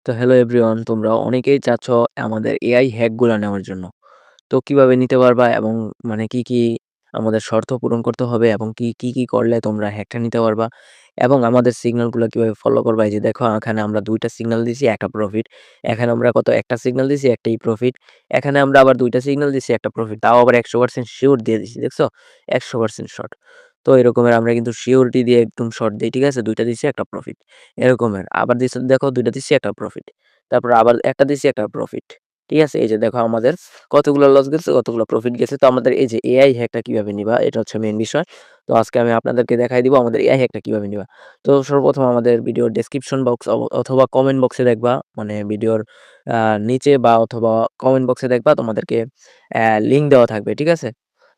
তো hello everyone, তোমরা অনেকেই চাচ্ছ আমাদের এআই হ্যাকগুলা নেওয়ার জন্য। তো কিভাবে নিতে পারবা এবং মানে কি আমাদের শর্ত পূরণ করতে হবে এবং কি করলে তোমরা হ্যাকটা নিতে পারবা এবং আমাদের সিগন্যালগুলো কিভাবে ফলো করবা? এই যে দেখো এখানে আমরা ২ টা সিগন্যাল দিছি, ১ টা প্রফিট। এখানে আমরা কত ১ টা সিগন্যাল দিছি, ১ টাই প্রফিট। এখানে আমরা আবার ২ টা সিগন্যাল দিছি, ১ টা প্রফিট। তাও আবার ১০০% সিউর দিয়ে দিছি। দেখছো? ১০০% শর্ট। তো এরকমের আমরা কিন্তু সিউরিটি দিয়ে একদম শর্ট দেই। ঠিক আছে? ২ টা দিছি, ১ টা প্রফিট। এরকমের। আবার দিছে দেখো ২ টা দিছি, ১ টা প্রফিট। তারপর আবার ১ টা দিছি, ১ টা প্রফিট। ঠিক আছে? এই যে দেখো আমাদের কতগুলো লস গেছে, কতগুলো প্রফিট গেছে। তো আমাদের এই যে এআই হ্যাকটা কিভাবে নিবা? এটা হচ্ছে মেইন বিষয়। তো আজকে আমি আপনাদেরকে দেখাই দিব আমাদের এআই হ্যাকটা কিভাবে নিবা। তো সর্বপ্রথম আমাদের ভিডিওর ডেসক্রিপশন বক্স অথবা কমেন্ট বক্সে দেখবা, মানে ভিডিওর আ নিচে বা অথবা কমেন্ট বক্সে দেখবা তোমাদেরকে লিঙ্ক দেওয়া থাকবে। ঠিক আছে?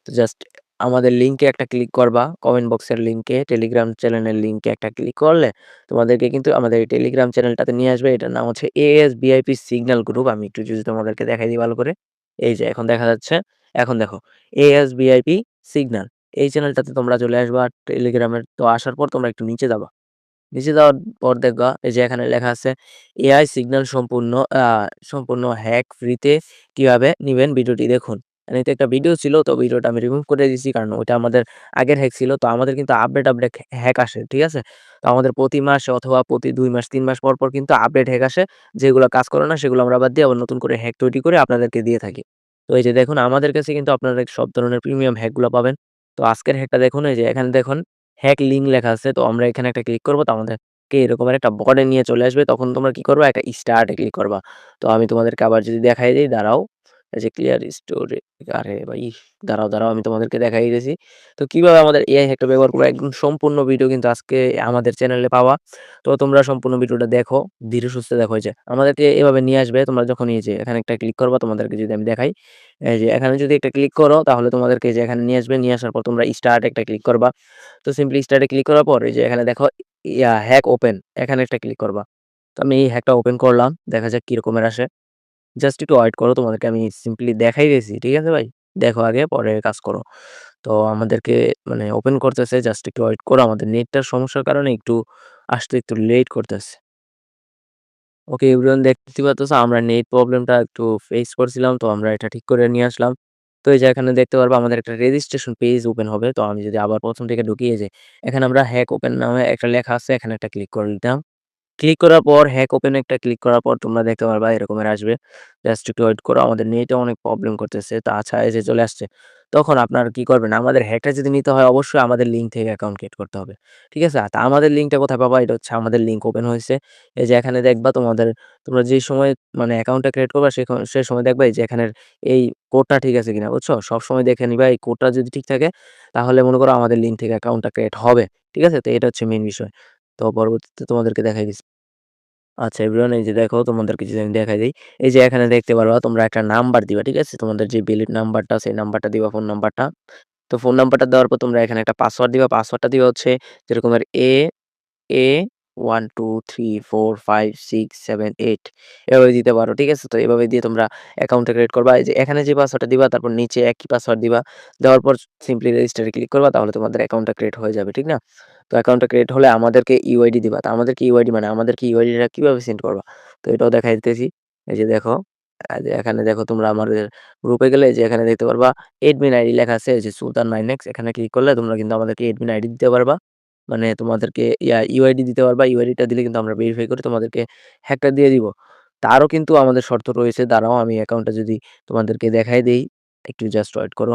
তো জাস্ট আমাদের লিঙ্কে একটা ক্লিক করবা। কমেন্ট বক্সের লিঙ্কে, টেলিগ্রাম চ্যানেলের লিঙ্কে একটা ক্লিক করলে তোমাদেরকে কিন্তু আমাদের এই টেলিগ্রাম চ্যানেলটাতে নিয়ে আসবে। এটার নাম হচ্ছে এএসভিআইপি সিগন্যাল গ্রুপ। আমি একটু যদি তোমাদেরকে দেখাই দিই ভালো করে। এই যে এখন দেখা যাচ্ছে। এখন দেখো এএসভিআইপি সিগন্যাল। এই চ্যানেলটাতে তোমরা চলে আসবা টেলিগ্রামের। তো আসার পর তোমরা একটু নিচে যাবা। নিচে যাওয়ার পর দেখবা এই যে এখানে লেখা আছে এআই সিগন্যাল সম্পূর্ণ হ্যাক ফ্রিতে কিভাবে নিবেন ভিডিওটি দেখুন। এখানে তো একটা ভিডিও ছিল, তো ভিডিওটা আমি রিমুভ করে দিয়েছি কারণ ওইটা আমাদের আগের হ্যাক ছিল। তো আমাদের কিন্তু আপডেট হ্যাক আসে। ঠিক আছে? তো আমাদের প্রতি মাসে অথবা প্রতি ২ মাস ৩ মাস পর কিন্তু আপডেট হ্যাক আসে। যেগুলো কাজ করে না সেগুলো আমরা বাদ দিয়ে আবার নতুন করে হ্যাক তৈরি করে আপনাদেরকে দিয়ে থাকি। তো এই যে দেখুন আমাদের কাছে কিন্তু আপনারা সব ধরনের প্রিমিয়াম হ্যাকগুলো পাবেন। তো আজকের হ্যাকটা দেখুন, এই যে এখানে দেখুন হ্যাক লিঙ্ক লেখা আছে। তো আমরা এখানে একটা ক্লিক করব। তো আমাদেরকে এরকমের একটা বর্ডে নিয়ে চলে আসবে। তখন তোমরা কি করবা? একটা স্টার্ট এ ক্লিক করবা। তো আমি তোমাদেরকে আবার যদি দেখাই দেই, দাঁড়াও। এই যে ক্লিয়ার স্টোরে, আরে ভাই দাঁড়াও আমি তোমাদেরকে দেখাই দিতেছি। তো কিভাবে আমাদের এআই হ্যাকটা ব্যবহার করবা একদম সম্পূর্ণ ভিডিও কিন্তু আজকে আমাদের চ্যানেলে পাওয়া। তো তোমরা সম্পূর্ণ ভিডিওটা দেখো, ধীরে সুস্থে দেখো। এই যে আমাদেরকে এভাবে নিয়ে আসবে। তোমরা যখন এই যে এখানে একটা ক্লিক করবা, তোমাদেরকে যদি আমি দেখাই, এই যে এখানে যদি একটা ক্লিক করো তাহলে তোমাদেরকে এই যে এখানে নিয়ে আসবে। নিয়ে আসার পর তোমরা স্টার্ট একটা ক্লিক করবা। তো সিম্পলি স্টার্ট এ ক্লিক করার পর এই যে এখানে দেখো হ্যাক ওপেন, এখানে একটা ক্লিক করবা। তো আমি এই হ্যাকটা ওপেন করলাম। দেখা যাক কি রকমের আসে। জাস্ট একটু ওয়েট করো, তোমাদেরকে আমি সিম্পলি দেখাই দিয়েছি। ঠিক আছে ভাই? দেখো আগে পরে কাজ করো। তো আমাদেরকে মানে ওপেন করতেছে, জাস্ট একটু ওয়েট করো। আমাদের নেটটার সমস্যার কারণে একটু আসতে একটু লেট করতেছে। ওকে এভরিওয়ান, দেখতে পারতেছো আমরা নেট প্রবলেমটা একটু ফেস করছিলাম। তো আমরা এটা ঠিক করে নিয়ে আসলাম। তো এই যে এখানে দেখতে পারবো আমাদের একটা রেজিস্ট্রেশন পেজ ওপেন হবে। তো আমি যদি আবার ১ম থেকে ঢুকি, এই যে এখানে আমরা হ্যাক ওপেন নামে একটা লেখা আছে, এখানে একটা ক্লিক করে দিতাম। ক্লিক করার পর হ্যাক ওপেন একটা ক্লিক করার পর তোমরা দেখতে পারবা এরকমের আসবে। জাস্ট একটু ওয়েট করো। আমাদের নেটে অনেক প্রবলেম করতেছে। তো আচ্ছা, এই যে চলে আসছে। তখন আপনারা কি করবেন? আমাদের হ্যাকটা যদি নিতে হয় অবশ্যই আমাদের লিঙ্ক থেকে অ্যাকাউন্ট ক্রিয়েট করতে হবে। ঠিক আছে? তা আমাদের লিঙ্কটা কোথায় পাবা? এটা হচ্ছে আমাদের লিঙ্ক ওপেন হয়েছে। এই যে এখানে দেখবা তোমরা যে সময় মানে অ্যাকাউন্টটা ক্রিয়েট করবা সে সময় দেখবা এই যে এখানের এই কোডটা ঠিক আছে কিনা, বুঝছো? সবসময় দেখে নিবা এই কোডটা যদি ঠিক থাকে তাহলে মনে করো আমাদের লিঙ্ক থেকে অ্যাকাউন্টটা ক্রিয়েট হবে। ঠিক আছে? তো এটা হচ্ছে মেইন বিষয়। তো পরবর্তীতে তোমাদেরকে দেখাই দিচ্ছি। আচ্ছা এভরিওয়ান, এই যে দেখো তোমাদেরকে যদি আমি দেখাই দেই, এই যে এখানে দেখতে পারবা তোমরা একটা নাম্বার দিবা। ঠিক আছে? তোমাদের যে ভ্যালিড নাম্বারটা সেই নাম্বারটা দিবা, ফোন নাম্বারটা। তো ফোন নাম্বারটা দেওয়ার পর তোমরা এখানে একটা পাসওয়ার্ড দিবা। পাসওয়ার্ডটা দিবা হচ্ছে যেরকমের এ 1 2 3 4 5 6 7 8 এভাবে দিতে পারো। ঠিক আছে? তো এভাবে দিয়ে তোমরা অ্যাকাউন্টটা ক্রিয়েট করবা। এই যে এখানে যে পাসওয়ার্ডটা দিবা তারপর নিচে একই পাসওয়ার্ড দিবা। দেওয়ার পর সিম্পলি রেজিস্টার এ ক্লিক করবা, তাহলে তোমাদের অ্যাকাউন্টটা ক্রিয়েট হয়ে যাবে। ঠিক না? তো অ্যাকাউন্টটা ক্রিয়েট হলে আমাদেরকে ইউআইডি দিবা। তো আমাদেরকে ইউআইডি মানে আমাদেরকে ইউআইডিটা কিভাবে সেন্ড করবা? তো এটাও দেখাই দিতেছি। এই যে দেখো, যে এখানে দেখো তোমরা আমাদের গ্রুপে গেলে যে এখানে দেখতে পারবা এডমিন আইডি লেখা আছে, এই যে সুলতান 9x, এখানে ক্লিক করলে তোমরা কিন্তু আমাদেরকে এডমিন আইডি দিতে পারবা। মানে তোমাদেরকে ইউআইডি দিতে পারবা। ইউআইডিটা দিলে কিন্তু আমরা ভেরিফাই করে তোমাদেরকে হ্যাকটা দিয়ে দিব। তারও কিন্তু আমাদের শর্ত রয়েছে। দাঁড়াও আমি অ্যাকাউন্টটা যদি তোমাদেরকে দেখাই দেই, একটু জাস্ট ওয়েট করো।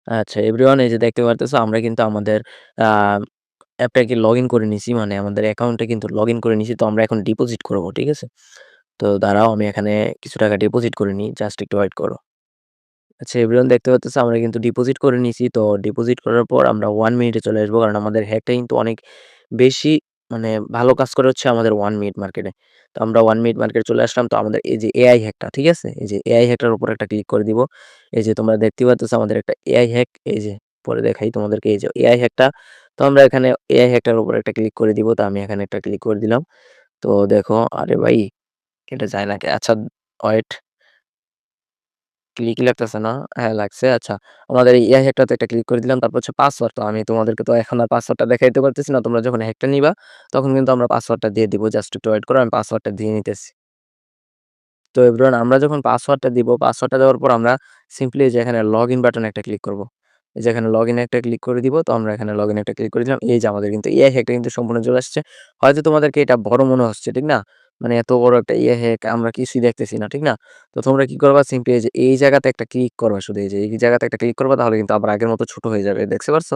আচ্ছা এভরিওয়ান, এই যে দেখতে পারতেছো আমরা কিন্তু আমাদের আ অ্যাপটাকে লগইন করে নিছি। মানে আমাদের অ্যাকাউন্টে কিন্তু লগইন করে নিছি। তো আমরা এখন ডিপোজিট করব। ঠিক আছে? তো দাঁড়াও আমি এখানে কিছু টাকা ডিপোজিট করে নিই। জাস্ট একটু ওয়েট করো। আচ্ছা এভরিওয়ান, দেখতে পাচ্তেছো আমরা কিন্তু ডিপোজিট করে নিছি। তো ডিপোজিট করার পর আমরা 1 মিনিটে চলে আসবো। কারণ আমাদের হ্যাকটা কিন্তু অনেক বেশি মানে ভালো কাজ করে হচ্ছে আমাদের 1 মিনিট মার্কেটে। তো আমরা 1 মিনিট মার্কেটে চলে আসলাম। তো আমাদের এই যে এআই হ্যাকটা, ঠিক আছে? এই যে এআই হ্যাকটার উপর একটা ক্লিক করে দিব। এই যে তোমরা দেখতেই পারতেছো আমাদের একটা এআই হ্যাক, এই যে পরে দেখাই তোমাদেরকে, এই যে এআই হ্যাকটা। তো আমরা এখানে এআই হ্যাকটার উপর একটা ক্লিক করে দিব। তো আমি এখানে একটা ক্লিক করে দিলাম। তো দেখো, আরে ভাই এটা যায় না কে? আচ্ছা ওয়েট। ক্লিকই লাগতেছে না। হ্যাঁ, লাগছে। আচ্ছা। আমাদের এই এআই হ্যাকটাতে একটা ক্লিক করে দিলাম। তারপর হচ্ছে পাসওয়ার্ড। তো আমি তোমাদেরকে তো এখন আর পাসওয়ার্ডটা দেখাইতে পারতেছি না। তোমরা যখন হ্যাকটা নিবা, তখন কিন্তু আমরা পাসওয়ার্ডটা দিয়ে দিব। জাস্ট একটু ওয়েট করো। আমি পাসওয়ার্ডটা দিয়ে নিতেছি। তো এভরিওয়ান আমরা যখন পাসওয়ার্ডটা দিব, পাসওয়ার্ডটা দেওয়ার পর আমরা সিম্পলি এই যে এখানে লগইন বাটনে একটা ক্লিক করব। এই যে এখানে লগইনে একটা ক্লিক করে দিব। তো আমরা এখানে লগইনে একটা ক্লিক করে দিলাম। এই যে আমাদের কিন্তু এআই হ্যাকটা কিন্তু সম্পূর্ণ চলে আসছে। হয়তো তোমাদেরকে এটা বড় মনে হচ্ছে, ঠিক না? মানে এত বড় একটা এআই হ্যাক আমরা কিছুই দেখতেছি না, ঠিক না? তো তোমরা কি করবা সিম্পলি এই যে এই জায়গাতে একটা ক্লিক করবা শুধু এই যে এই জায়গাতে একটা ক্লিক করবা তাহলে কিন্তু আবার আগের মতো ছোট হয়ে যাবে। দেখতে পারছো?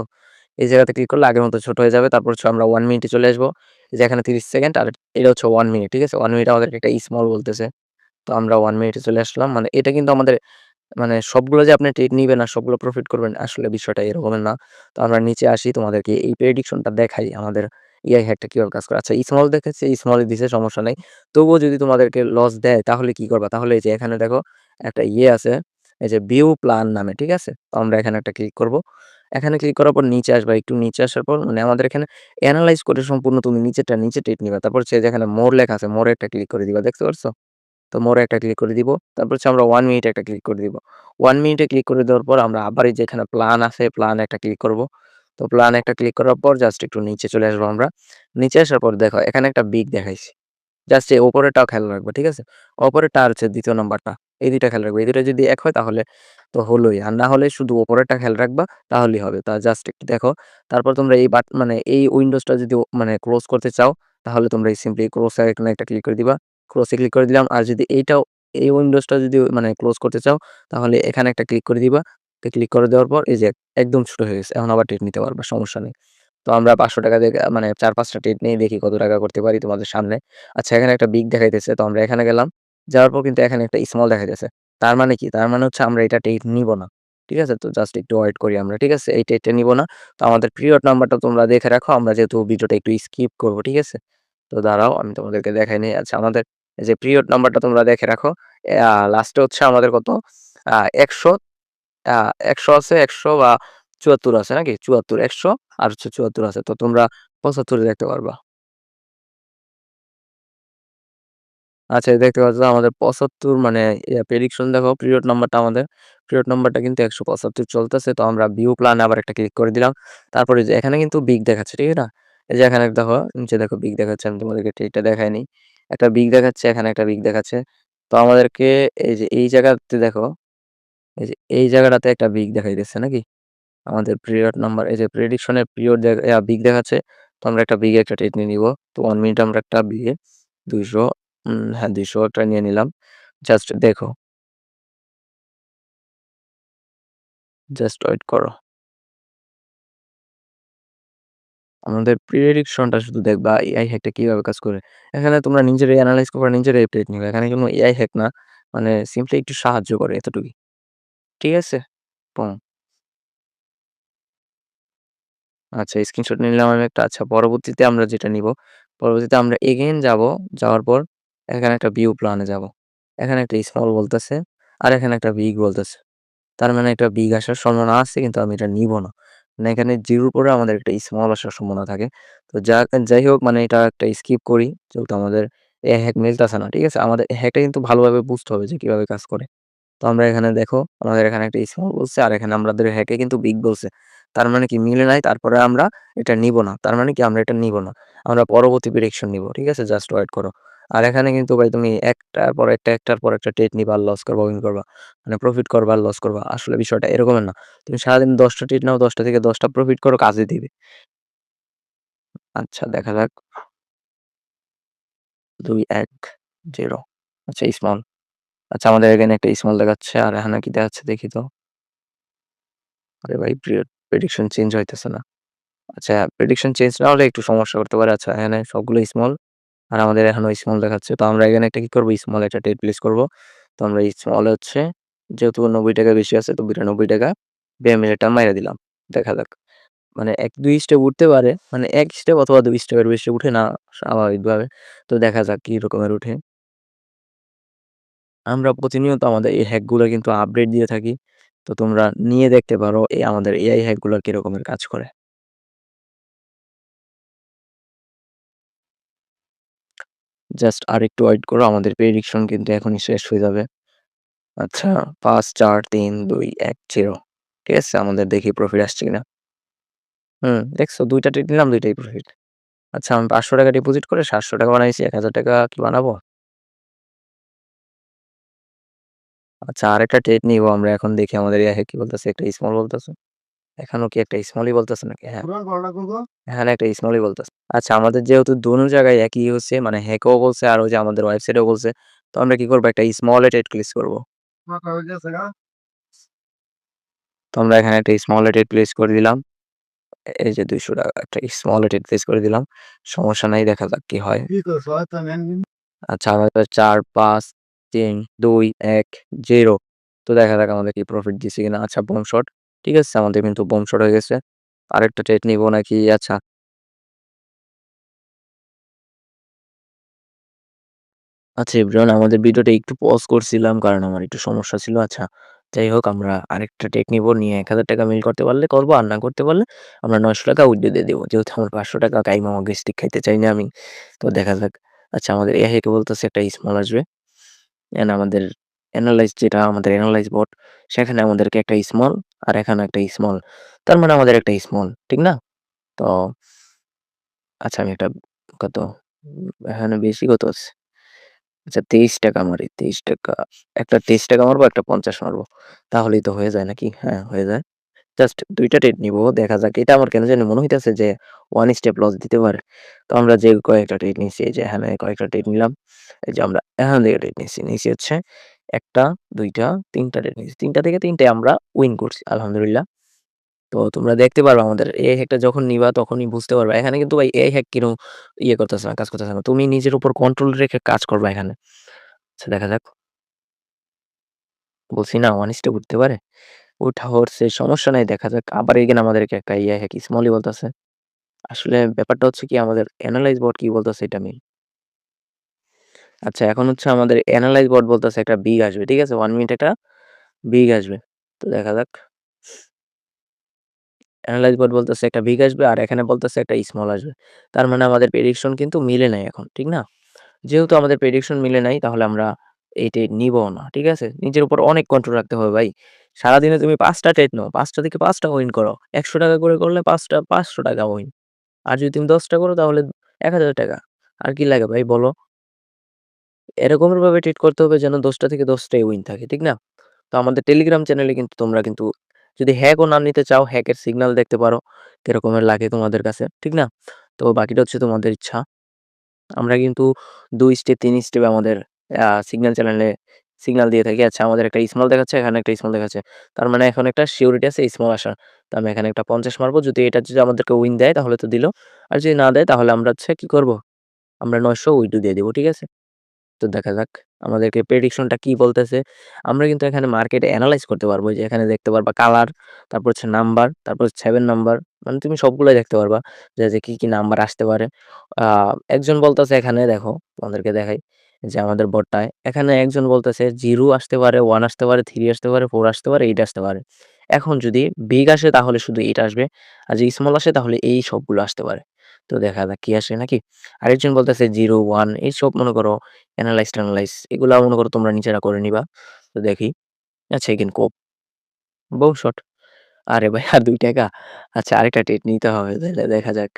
এই জায়গাতে ক্লিক করলে আগের মতো ছোট হয়ে যাবে। তারপর হচ্ছে আমরা 1 মিনিটে চলে আসবো। এই যে এখানে 30 সেকেন্ড আর এটা হচ্ছে 1 মিনিট, ঠিক আছে? 1 মিনিট আমাদেরকে একটা স্মল বলতেছে। তো আমরা 1 মিনিটে চলে আসলাম। মানে এটা কিন্তু আমাদের মানে সবগুলো যে আপনি ট্রেড নিবেন আর সবগুলো প্রফিট করবেন আসলে বিষয়টা এরকমের না। তো আমরা নিচে আসি তোমাদেরকে এই প্রেডিকশনটা দেখাই আমাদের এআই হ্যাকটা কিভাবে কাজ করে। আচ্ছা স্মল দেখাচ্ছে, স্মলই দিছে সমস্যা নাই। তবুও যদি তোমাদেরকে লস দেয় তাহলে কি করবা? তাহলে এই যে এখানে দেখো একটা আছে, এই যে ভিউ প্ল্যান নামে, ঠিক আছে? তো আমরা এখানে একটা ক্লিক করব। এখানে ক্লিক করার পর নিচে আসবা। একটু নিচে আসার পর মানে আমাদের এখানে এনালাইজ করে সম্পূর্ণ তুমি নিচে ট্রেড নিবা। তারপর হচ্ছে যেখানে মোর লেখা আছে, মোরে একটা ক্লিক করে দিবা। দেখতে পারছো? তো মোরে একটা ক্লিক করে দিব। তারপর হচ্ছে আমরা 1 মিনিট একটা ক্লিক করে দিব। 1 মিনিটে ক্লিক করে দেওয়ার পর আমরা আবার এই যে এখানে প্ল্যান আছে, প্ল্যান একটা ক্লিক করব। তো প্ল্যান একটা ক্লিক করার পর জাস্ট একটু নিচে চলে আসবো আমরা। নিচে আসার পর দেখো এখানে একটা বিগ দেখাইছে। জাস্ট এই উপরেরটাও খেয়াল রাখবা, ঠিক আছে? উপরেরটা আর হচ্ছে ২য় নাম্বারটা। এই ২ টা খেয়াল রাখবা। এই ২ টা যদি এক হয় তাহলে তো হলোই। আর না হলে শুধু উপরেরটা খেয়াল রাখবা তাহলেই হবে। তা জাস্ট একটু দেখো। তারপর তোমরা এই মানে এই উইন্ডোজটা যদি মানে ক্লোজ করতে চাও তাহলে তোমরা এই সিম্পলি ক্লোজ আইকনে একটা ক্লিক করে দিবা। ক্লোজ এ ক্লিক করে দিলাম। আর যদি এই উইন্ডোজটা যদি মানে ক্লোজ করতে চাও তাহলে এখানে একটা ক্লিক করে দিবা। তো ক্লিক করে দেওয়ার পর এই যে একদম ছোট হয়ে গেছে। এখন আবার টেট নিতে পারবা, সমস্যা নেই। তো আমরা ৳৫০০ দিয়ে মানে ৪-৫ টা টেট নেই, দেখি কত টাকা করতে পারি তোমাদের সামনে। আচ্ছা এখানে একটা বিগ দেখাইতেছে। তো আমরা এখানে গেলাম। যাওয়ার পর কিন্তু এখানে একটা স্মল দেখাইতেছে। তার মানে কি? তার মানে হচ্ছে আমরা এটা টেট নিব না। ঠিক আছে? তো জাস্ট একটু ওয়েট করি আমরা। ঠিক আছে? এই টেটটা নিব না। তো আমাদের পিরিয়ড নাম্বারটা তোমরা দেখে রাখো। আমরা যেহেতু ভিডিওটা একটু স্কিপ করব। ঠিক আছে? তো দাঁড়াও আমি তোমাদেরকে দেখাই নেই। আচ্ছা আমাদের এই যে পিরিয়ড নাম্বারটা তোমরা দেখে রাখো। লাস্টে হচ্ছে আমাদের কত? ১০০ আ ১০০ আছে, ১০০ বা ৭৪ আছে নাকি? ৭৪, ১০০ আর হচ্ছে ৭৪ আছে। তো তোমরা ৭৫ এ দেখতে পারবা। আচ্ছা এই দেখতে পাচ্ছ আমাদের ৭৫ মানে প্রেডিকশন দেখো পিরিয়ড নাম্বারটা আমাদের। পিরিয়ড নাম্বারটা কিন্তু ১৭৫ চলতেছে। তো আমরা ভিউ প্ল্যান আবার একটা ক্লিক করে দিলাম। তারপরে যে এখানে কিন্তু বিগ দেখাচ্ছে, ঠিক না? এই যে এখানে দেখো নিচে দেখো বিগ দেখাচ্ছে। আমি তোমাদেরকে ঠিকটা দেখাই নাই। একটা বিগ দেখাচ্ছে, এখানে একটা বিগ দেখাচ্ছে। তো আমাদেরকে এই যে এই জায়গাতে দেখো, এই যে এই জায়গাটাতে একটা বিগ দেখাইতেছে নাকি? আমাদের পিরিয়ড নাম্বার এই যে প্রেডিকশন এর পিরিয়ড বিগ দেখাচ্ছে। তো আমরা একটা বিগ একটা ট্রেড নিয়ে নিব। তো 1 মিনিট আমরা একটা বিগে ২০০ হ্যাঁ ২০০ টা নিয়ে নিলাম। জাস্ট দেখো, জাস্ট ওয়েট করো। আমাদের প্রেডিকশনটা শুধু দেখবা এআই হ্যাকটা কিভাবে কাজ করে। এখানে তোমরা নিজেরাই এনালাইজ করবা, নিজেরাই ট্রেড নিবা। এখানে কোনো এআই হ্যাক না। মানে সিম্পলি একটু সাহায্য করে এতটুকুই। ঠিক আছে? হুম। আচ্ছা স্ক্রিনশট নিলাম আমি একটা। আচ্ছা পরবর্তীতে আমরা যেটা নিব, পরবর্তীতে আমরা এগেইন যাবো। যাওয়ার পর এখানে একটা ভিউ প্ল্যান এ যাবো। এখানে একটা স্মল বলতেছে, আর এখানে একটা বিগ বলতেছে। তার মানে একটা বিগ আসার সম্ভাবনা আছে কিন্তু আমি এটা নিব না। মানে এখানে 0 পরে আমাদের একটা স্মল আসার সম্ভাবনা থাকে। তো যাই হোক মানে এটা একটা স্কিপ করি। যেহেতু আমাদের হ্যাক মিলতাছে না। ঠিক আছে? আমাদের হ্যাকটা কিন্তু ভালোভাবে বুঝতে হবে যে কিভাবে কাজ করে। তো আমরা এখানে দেখো, আমাদের এখানে একটা স্মল বলছে আর এখানে আমাদের হ্যাকে কিন্তু বিগ বলছে। তার মানে কি মিলে নাই তারপরে আমরা এটা নিব না। তার মানে কি আমরা এটা নিব না। আমরা পরবর্তী প্রেডিকশন নিব। ঠিক আছে? জাস্ট ওয়েট করো। আর এখানে কিন্তু ভাই তুমি একটার পর একটা, একটার পর একটা ট্রেড নিবা আর লস করবা, উইন করবা। মানে প্রফিট করবা আর লস করবা। আসলে বিষয়টা এরকমের না। তুমি সারাদিন ১০ টা ট্রেড নাও, ১০ টা থেকে ১০ টা প্রফিট করো, কাজে দিবে। আচ্ছা দেখা যাক। ২, ১, ০ আচ্ছা স্মল। আচ্ছা আমাদের এখানে একটা স্মল দেখাচ্ছে আর এখানে কি দেখাচ্ছে দেখি তো। আরে ভাই প্রেডিকশন চেঞ্জ হইতেছে না। আচ্ছা প্রেডিকশন চেঞ্জ না হলে একটু সমস্যা করতে পারে। আচ্ছা এখানে সবগুলো স্মল আর আমাদের এখনো স্মল দেখাচ্ছে। তো আমরা এখানে একটা কি করব স্মল একটা ট্রেড প্লেস করব। তো আমরা স্মল হচ্ছে যেহেতু ৳৯০ বেশি আছে তো ৳৯২ বেমিলিটা মাইরা দিলাম। দেখা যাক। মানে ১-২ স্টেপ উঠতে পারে। মানে ১ স্টেপ অথবা ২ স্টেপের বেশি উঠে না স্বাভাবিকভাবে। তো দেখা যাক কি রকমের উঠে। আমরা প্রতিনিয়ত আমাদের এই হ্যাক গুলা কিন্তু আপডেট দিয়ে থাকি। তো তোমরা নিয়ে দেখতে পারো এই আমাদের এআই হ্যাক গুলা কি রকমের কাজ করে। জাস্ট আরেকটু ওয়েট করো। আমাদের প্রেডিকশন কিন্তু এখনই শেষ হয়ে যাবে। আচ্ছা ৫, ৪, ৩, ২, ১, 0 ঠিক আছে? আমাদের দেখি প্রফিট আসছে কিনা। হুম, দেখছো ২ টা ট্রেড নিলাম ২ টাই প্রফিট। আচ্ছা আমি ৳৫০০ ডিপোজিট করে ৳৭০০ বানাইছি। ৳১,০০০ কি বানাবো? আচ্ছা আরেকটা ট্রেড নিবো আমরা এখন দেখি আমাদের ইয়াহে কি বলতেছে? একটা স্মল বলতেছে। এখানেও কি একটা স্মলই বলতেছে নাকি? হ্যাঁ, এখানে একটা স্মলই বলতেছে। আচ্ছা আমাদের যেহেতু দোনো জায়গায় একই হচ্ছে মানে হ্যাকও বলছে আর ওই যে আমাদের ওয়েবসাইটেও বলছে। তো আমরা কি করব? একটা স্মল এ ট্রেড প্লেস করব। তো আমরা এখানে একটা স্মল এ ট্রেড প্লেস করে দিলাম। এই যে ৳২০০ একটা স্মল এ ট্রেড প্লেস করে দিলাম। সমস্যা নাই দেখা যাক কি হয়। আচ্ছা আমাদের ৪, ৫, ৩, ২, ১, 0 তো দেখা যাক আমাদের কি প্রফিট দিছে কিনা। আচ্ছা বুম শট। ঠিক আছে আমাদের কিন্তু বুম শট হয়ে গেছে। আরেকটা ট্রেড নিবো নাকি? আচ্ছা আচ্ছা এভরিওয়ান আমাদের ভিডিওটা একটু পজ করছিলাম কারণ আমার একটু সমস্যা ছিল। আচ্ছা যাই হোক আমরা আরেকটা টেক নিবো নিয়ে ৳১,০০০ মিল করতে পারলে করবো, আর না করতে পারলে আমরা ৳৯০০ উইথড্র দিয়ে দেব। যেহেতু আমার ৳৫০০ কাইমা আমার স্টিক খাইতে চাই না আমি। তো দেখা যাক। আচ্ছা আমাদের এআই বলতেছে একটা স্মল আসবে। অ্যান্ড আমাদের এনালাইজ যেটা আমাদের এনালাইজ বট সেখানে আমাদেরকে একটা স্মল আর এখানে একটা স্মল। তার মানে আমাদের একটা স্মল, ঠিক না? তো আচ্ছা আমি একটা কত এখানে বেশি কত আছে? আচ্ছা ৳২৩ মারি, ৳২৩ একটা ৳২৩ মারবো, একটা ৫০ মারবো। তাহলেই তো হয়ে যায় নাকি? হ্যাঁ, হয়ে যায়। জাস্ট ২ টা ট্রেড নিবো। দেখা যাক। এটা আমার কেন জানি মনে হইতেছে যে 1 স্টেপ লস দিতে পারে। তো আমরা যে কয়েকটা ট্রেড নিছি, এই যে এখানে কয়েকটা ট্রেড নিলাম। এই যে আমরা এখান থেকে ট্রেড নিছি। নিছি হচ্ছে ১ টা, ২ টা, ৩ টা ট্রেড নিছি। ৩ টা থেকে ৩ টায় আমরা উইন করছি আলহামদুলিল্লাহ। তো তোমরা দেখতে পারবা আমাদের এআই হ্যাকটা যখন নিবা তখনই বুঝতে পারবা। এখানে কিন্তু ভাই এআই হ্যাক কিনো ইয়ে করতেছে না, কাজ করতেছে না। তুমি নিজের উপর কন্ট্রোল রেখে কাজ করবা এখানে। আচ্ছা দেখা যাক। বলছি না 1 স্টেপ উঠতে পারে। উঠা হচ্ছে সমস্যা নাই দেখা যাক। আবার এগেইন আমাদেরকে একটা ইয়ে হ্যাক স্মলই বলতেছে। আসলে ব্যাপারটা হচ্ছে কি আমাদের এনালাইজ বট কি বলতেছে এটা মেইন। আচ্ছা এখন হচ্ছে আমাদের এনালাইজ বট বলতেছে একটা বিগ আসবে। ঠিক আছে? 1 মিনিট একটা বিগ আসবে। তো দেখা যাক। এনালাইজ বট বলতেছে একটা বিগ আসবে আর এখানে বলতেছে একটা স্মল আসবে। তার মানে আমাদের প্রেডিকশন কিন্তু মিলে নাই এখন। ঠিক না? যেহেতু আমাদের প্রেডিকশন মিলে নাই তাহলে আমরা এই ট্রেড নিবও না। ঠিক আছে? নিজের উপর অনেক কন্ট্রোল রাখতে হবে ভাই। সারাদিনে তুমি ৫ টা ট্রেড নাও। ৫ টা থেকে ৫ টা উইন করো। ৳১০০ করে করলে ৫ টা ৳৫০০ উইন। আর যদি তুমি ১০ টা করো তাহলে ৳১,০০০ আর কি লাগে ভাই বলো? এরকমের ভাবে ট্রিট করতে হবে যেন ১০ টা থেকে ১০ টাই উইন থাকে, ঠিক না? তো আমাদের টেলিগ্রাম চ্যানেলে কিন্তু তোমরা কিন্তু যদি হ্যাকও না নিতে চাও, হ্যাকের সিগন্যাল দেখতে পারো। কিরকমের লাগে তোমাদের কাছে, ঠিক না? তো বাকিটা হচ্ছে তোমাদের ইচ্ছা। আমরা কিন্তু ২ স্টেপ ৩ স্টেপে আমাদের সিগন্যাল চ্যানেলে সিগন্যাল দিয়ে থাকি। আচ্ছা আমাদের একটা স্মল দেখাচ্ছে, এখানে একটা স্মল দেখাচ্ছে। তার মানে এখন একটা সিউরিটি আছে স্মল আসার। তো আমি এখানে একটা ৫০ মারবো। যদি এটা যদি আমাদেরকে উইন দেয় তাহলে তো দিল। আর যদি না দেয় তাহলে আমরা হচ্ছে কি করব? আমরা ৯০০ উইথড্র দিয়ে দিব। ঠিক আছে? তো দেখা যাক আমাদেরকে প্রেডিকশনটা কি বলতেছে। আমরা কিন্তু এখানে মার্কেটে এনালাইজ করতে পারবো। এই যে এখানে দেখতে পারবা কালার, তারপর হচ্ছে নাম্বার, তারপর হচ্ছে 7 নাম্বার। মানে তুমি সবগুলাই দেখতে পারবা যে কি, কি নাম্বার আসতে পারে। আ একজন বলতেছে এখানে দেখো, তোমাদেরকে দেখাই যে আমাদের বোর্ডটায় এখানে একজন বলতেছে 0 আসতে পারে, 1 আসতে পারে, 3 আসতে পারে, 4 আসতে পারে, 8 আসতে পারে। এখন যদি বিগ আসে তাহলে শুধু 8 আসবে। আর যদি স্মল আসে তাহলে এই সবগুলো আসতে পারে। তো দেখা যাক কি আসে নাকি? আরেকজন বলতেছে 0, 1 এইসব মনে করো এনালাইজ-টেনালাইজ এগুলা মনে করো তোমরা নিজেরা করে নিবা। তো দেখি। আচ্ছা এগেইন কোপ, বউ শট। আরে ভাই আর ৳২ আচ্ছা আরেকটা ট্রিট নিতে হবে তাইলে দেখা যাক।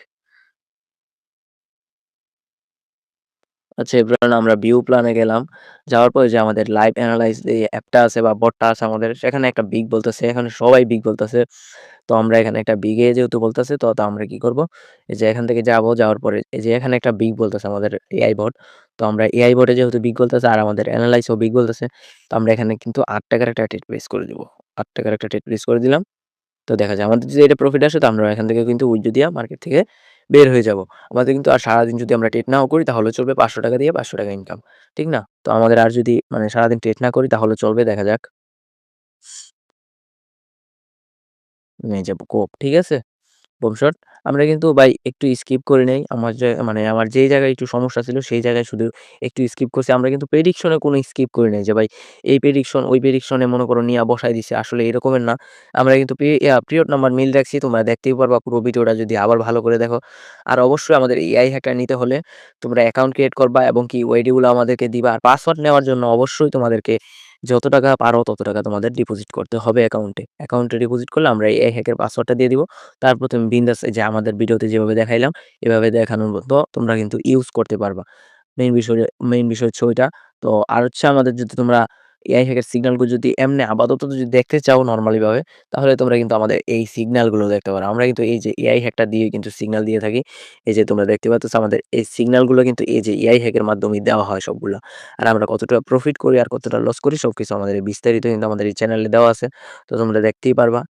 আচ্ছা এবার আমরা ভিউ প্ল্যানে গেলাম। যাওয়ার পরে যে আমাদের লাইভ এনালাইজ যে অ্যাপটা আছে বা বটটা আছে আমাদের সেখানে একটা বিগ বলতেছে। এখানে সবাই বিগ বলতেছে। তো আমরা এখানে একটা বিগে যেহেতু বলতেছে তো আমরা কি করব? এই যে এখান থেকে যাবো, যাওয়ার পরে এই যে এখানে একটা বিগ বলতেছে আমাদের এআই বট। তো আমরা এআই বটে যেহেতু বিগ বলতেছে আর আমাদের এনালাইজ ও বিগ বলতেছে। তো আমরা এখানে কিন্তু ৳৮ র একটা ট্রেড প্লেস করে দিব। ৳৮ র একটা ট্রেড প্লেস করে দিলাম। তো দেখা যায় আমাদের যদি এটা প্রফিট আসে তো আমরা এখান থেকে কিন্তু উইথড্র দিয়া মার্কেট থেকে বের হয়ে যাবো। আমাদের কিন্তু আর সারাদিন যদি আমরা ট্রেড নাও করি তাহলে চলবে ৳৫০০ দিয়ে ৳৫০০ ইনকাম। ঠিক না? তো আমাদের আর যদি মানে সারাদিন ট্রেড না করি তাহলে চলবে দেখা যাক। এই যে কোপ ঠিক আছে? Broom shot. আমরা কিন্তু ভাই একটু স্কিপ করে নেই। আমার যেই জায়গায় একটু সমস্যা ছিল সেই জায়গায় শুধু একটু স্কিপ করছি। আমরা কিন্তু প্রেডিকশন এ কোনো স্কিপ করি নাই যে ভাই এই প্রেডিকশন ওই প্রেডিকশন এ মনে করো নিয়া বসায় দিছি। আসলে এরকমের না। আমরা কিন্তু পিরিয়ড নাম্বার মিল রাখছি। তোমরা দেখতেই পারবা পুরো ভিডিওটা যদি আবার ভালো করে দেখো। আর অবশ্যই আমাদের এআই হ্যাকটা নিতে হলে তোমরা অ্যাকাউন্ট ক্রিয়েট করবা এবং কি ওআইডি গুলো আমাদেরকে দিবা। আর পাসওয়ার্ড নেওয়ার জন্য অবশ্যই তোমাদেরকে যত টাকা পারো তত টাকা তোমাদের ডিপোজিট করতে হবে অ্যাকাউন্টে। অ্যাকাউন্টে ডিপোজিট করলে আমরা এআই হ্যাকের পাসওয়ার্ডটা দিয়ে দিব। তারপর তুমি বিন্দাস এই যে আমাদের ভিডিওতে যেভাবে দেখাইলাম এভাবে দেখানোর মতো তোমরা কিন্তু ইউজ করতে পারবা। মেইন বিষয় মেইন বিষয় হচ্ছে ওইটা। তো আর হচ্ছে আমাদের যদি তোমরা এআই হ্যাকের সিগন্যালগুলো যদি এমনি আপাতত যদি দেখতে চাও নরমালি ভাবে, তাহলে তোমরা কিন্তু আমাদের এই সিগন্যালগুলো দেখতে পারো। আমরা কিন্তু এই যে এআই হ্যাকটা দিয়ে কিন্তু সিগন্যাল দিয়ে থাকি। এই যে তোমরা দেখতে পাচ্ছ আমাদের এই সিগন্যালগুলো কিন্তু এই যে এআই হ্যাকের মাধ্যমেই দেওয়া হয় সবগুলা। আর আমরা কতটা প্রফিট করি আর কতটা লস করি সবকিছু আমাদের এই বিস্তারিত কিন্তু আমাদের এই চ্যানেলে দেওয়া আছে। তো তোমরা দেখতেই পারবা।